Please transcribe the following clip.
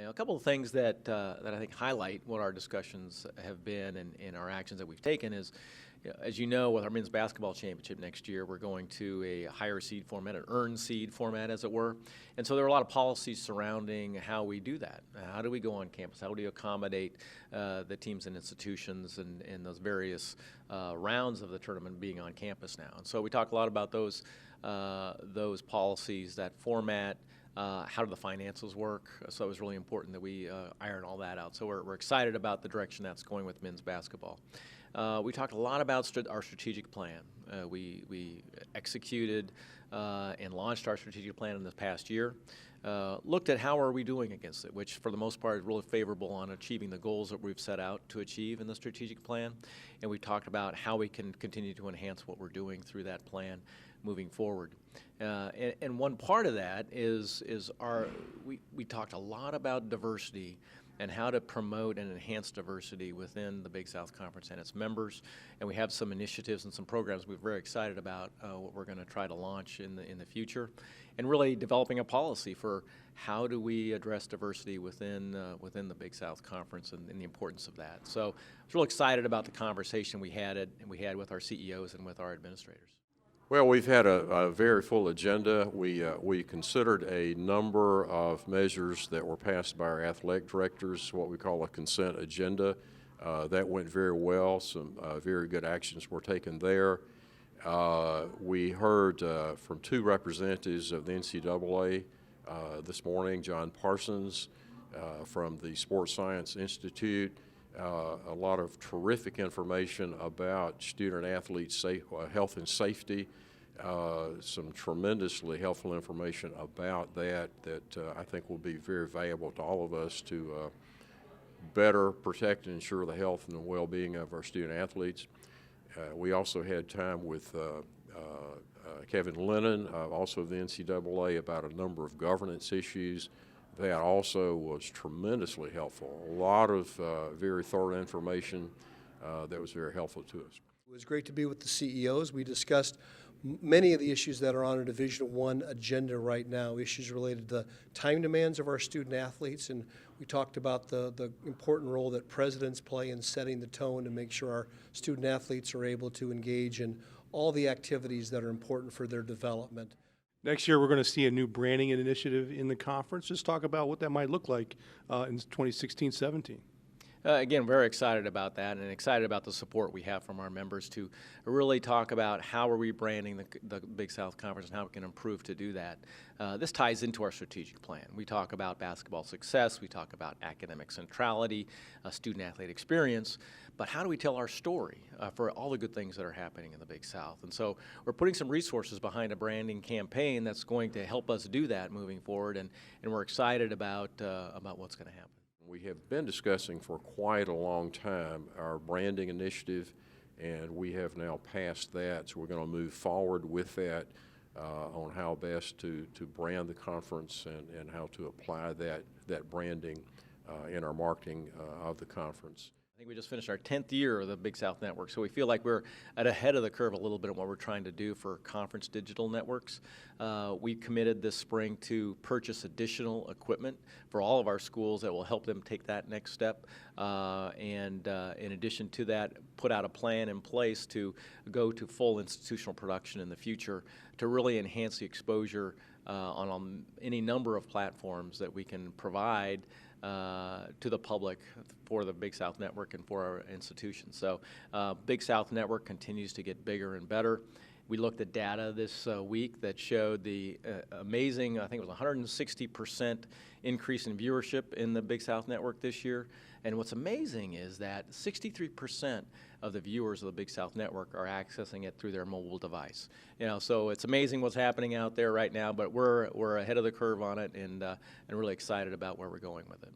A couple of things that I think highlight what our discussions have been and our actions that we've taken is, as you know, with our men's basketball championship next year, we're going to a higher seed format, an earned seed format, as it were. And so there are a lot of policies surrounding how we do that. How do we go on campus? How do we accommodate the teams and institutions and those various rounds of the tournament being on campus now? And so we talk a lot about those policies, that format. How do the finances work? So it was really important that we iron all that out. So we're excited about the direction that's going with men's basketball. We talked a lot about our strategic plan. We executed and launched our strategic plan in this past year. Looked at how are we doing against it, which for the most part is really favorable on achieving the goals that we've set out to achieve in the strategic plan. And we talked about how we can continue to enhance what we're doing through that plan moving forward. And one part of that is we talked a lot about diversity and how to promote and enhance diversity within the Big South Conference and its members. And we have some initiatives and some programs we're very excited about what we're going to try to launch in the future, and really developing a policy for how do we address diversity within the Big South Conference and the importance of that. So I was real excited about the conversation we had with our CEOs and with our administrators. Well, we've had a very full agenda. We considered a number of measures that were passed by our athletic directors, what we call a consent agenda. That went very well. Some very good actions were taken there. We heard from two representatives of the NCAA this morning, John Parsons from the Sports Science Institute. A lot of terrific information about student-athletes' health and safety, some tremendously helpful information about that I think will be very valuable to all of us to better protect and ensure the health and the well-being of our student-athletes. We also had time with Kevin Lennon, also of the NCAA, about a number of governance issues. That also was tremendously helpful. A lot of very thorough information that was very helpful to us. It was great to be with the CEOs. We discussed many of the issues that are on a Division I agenda right now, issues related to the time demands of our student athletes, and we talked about the important role that presidents play in setting the tone to make sure our student athletes are able to engage in all the activities that are important for their development. Next year, we're going to see a new branding initiative in the conference. Just talk about what that might look like in 2016-17. Again, very excited about that and excited about the support we have from our members to really talk about how are we branding the Big South Conference and how we can improve to do that. This ties into our strategic plan. We talk about basketball success, we talk about academic centrality, student-athlete experience, but how do we tell our story for all the good things that are happening in the Big South? And so we're putting some resources behind a branding campaign that's going to help us do that moving forward, and we're excited about what's going to happen. We have been discussing for quite a long time our branding initiative, and we have now passed that, so we're going to move forward with that on how best to brand the conference and how to apply that branding in our marketing of the conference. I think we just finished our 10th year of the Big South Network, so we feel like we're ahead of the curve a little bit in what we're trying to do for conference digital networks. We committed this spring to purchase additional equipment for all of our schools that will help them take that next step, and in addition to that, put out a plan in place to go to full institutional production in the future to really enhance the exposure on any number of platforms that we can provide to the public for the Big South Network and for our institutions. So Big South Network continues to get bigger and better. We looked at data this week that showed the amazing, I think it was 160% increase in viewership in the Big South Network this year. And what's amazing is that 63% of the viewers of the Big South Network are accessing it through their mobile device. So it's amazing what's happening out there right now, but we're ahead of the curve on it and really excited about where we're going with it.